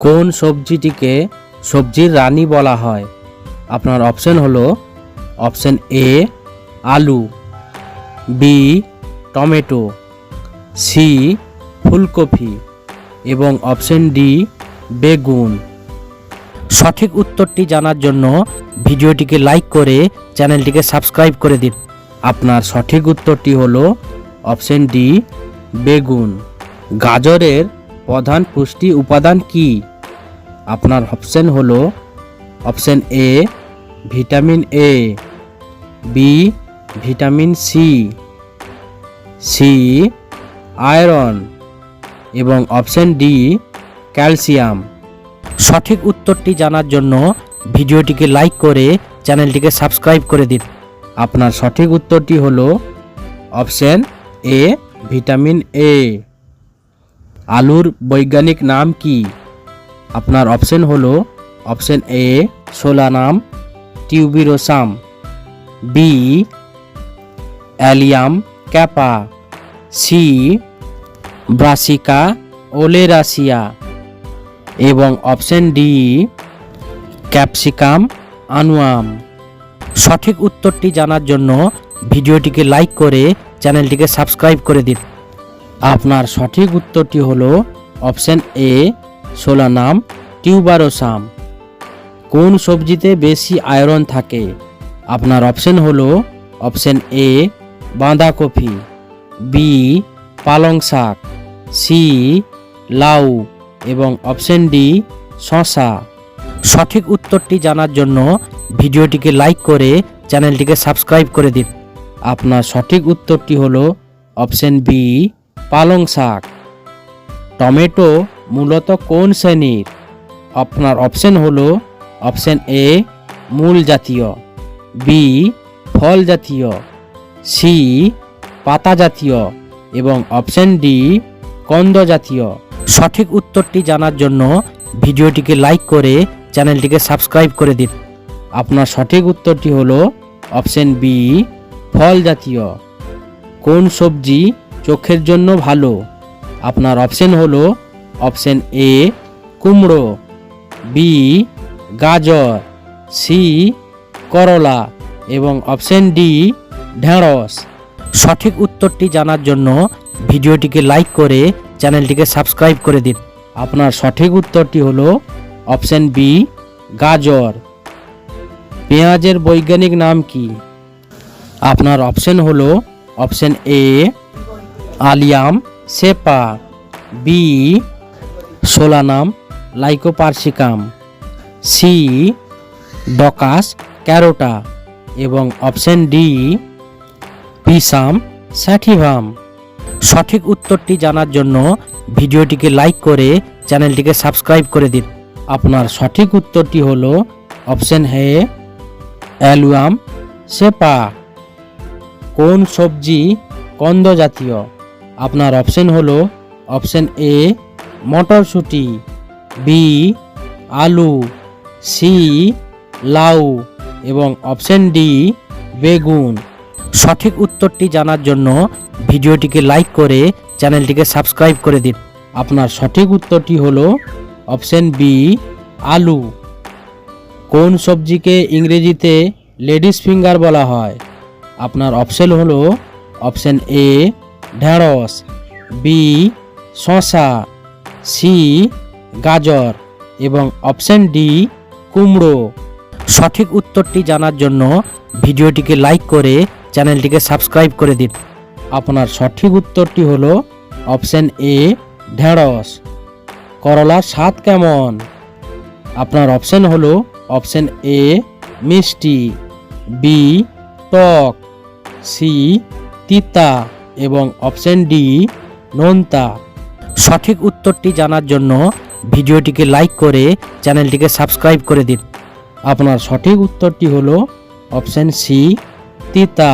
কোন সবজিটিকে সবজির রানী বলা হয়? আপনার অপশন হলো অপশন এ আলু, বি টমেটো, সি ফুলকপি এবং অপশন ডি বেগুন। সঠিক উত্তরটি জানার জন্য ভিডিওটিকে লাইক করে চ্যানেলটিকে সাবস্ক্রাইব করে দিন। আপনার সঠিক উত্তরটি হলো অপশন ডি বেগুন। গাজরের প্রধান পুষ্টি উপাদান কি? আপনার অপশন হলো option A vitamin A, B vitamin C, C iron এবং অপশন ডি ক্যালসিয়াম। সঠিক উত্তরটি জানার জন্য ভিডিওটিকে লাইক করে চ্যানেলটিকে সাবস্ক্রাইব করে দিন। আপনার সঠিক উত্তরটি হলো অপশন এ ভিটামিন এ। আলুর বৈজ্ঞানিক নাম কি? আপনার অপশন হলো option A Solanum tuberosum, B Allium cepa, C Brassica oleracea এবং অপশন ডি ক্যাপসিকাম আনুয়াম। সঠিক উত্তরটি জানার জন্য ভিডিওটিকে লাইক করে চ্যানেলটিকে সাবস্ক্রাইব করে দিন। আপনার সঠিক উত্তরটি হলো অপশন এ সোলানাম টিউবারোসাম। কোন সবজিতে বেশি আয়রন থাকে? আপনার অপশন হলো অপশন এ বাঁধাকপি, বি পালং শাক, সি লাউ এবং অপশন ডি শসা। সঠিক উত্তরটি জানার জন্য ভিডিওটিকে লাইক করে চ্যানেলটিকে সাবস্ক্রাইব করে দিন। আপনার সঠিক উত্তরটি হলো অপশন বি পালং শাক। টমেটো মূলত কোন শ্রেণীর? আপনার অপশন হলো অপশন এ মূল জাতীয়, বি ফল জাতীয়, সি পাতা জাতীয় এবং অপশন ডি কন্দ জাতীয়। সঠিক উত্তরটি জানার জন্য ভিডিওটিকে লাইক করে চ্যানেলটিকে সাবস্ক্রাইব করে দিন। আপনার সঠিক উত্তরটি হলো অপশন বি ফল জাতীয়। কোন সবজি চোখের জন্য ভালো? আপনার অপশন হলো অপশন এ কুমড়ো, বি গাজর, সি করলা এবং অপশন ডি ঢেঁড়স। সঠিক উত্তরটি জানার জন্য ভিডিওটিকে লাইক করে চ্যানেলটিকে সাবস্ক্রাইব করে দিন। আপনার সঠিক উত্তরটি হলো অপশন বি গাজর। পেঁয়াজের বৈজ্ঞানিক নাম কি? আপনার অপশন হলো option A Allium cepa, B Solanum lycopersicum, C Daucus carota এবং অপশন ডি পিসাম স্যাটিভাম। সঠিক উত্তরটি জানার জন্য ভিডিওটিকে লাইক করে চ্যানেলটিকে সাবস্ক্রাইব করে দিন। আপনার সঠিক উত্তরটি হলো অপশন এ অ্যালুয়াম সেপা। কোন সবজি কন্দ জাতীয়? আপনার অপশন হলো অপশন এ মটরশুঁটি, বি আলু, সি লাউ এবং অপশন ডি বেগুন। সঠিক উত্তরটি জানার জন্য ভিডিওটিকে লাইক করে চ্যানেলটিকে সাবস্ক্রাইব করে দিন। আপনার সঠিক উত্তরটি হলো অপশন বি আলু। কোন সবজিকে ইংরেজিতে লেডিস ফিঙ্গার বলা হয়? আপনার অপশন হলো অপশন এ ঢেঁড়স, বি শসা, সি গাজর এবং অপশন ডি কুমড়ো। সঠিক উত্তরটি জানার জন্য ভিডিওটিকে লাইক করে চ্যানেলটিকে সাবস্ক্রাইব করে দিন। আপনার সঠিক উত্তরটি হলো অপশন এ ঢেঁড়স। করলার স্বাদ কেমন? আপনার অপশন হলো অপশন এ মিষ্টি, বি টক, সি তিতা এবং অপশন ডি নোনতা। সঠিক উত্তরটি জানার জন্য ভিডিওটিকে লাইক করে চ্যানেলটিকে সাবস্ক্রাইব করে দিন। আপনার সঠিক উত্তরটি হলো অপশন সি তিতা।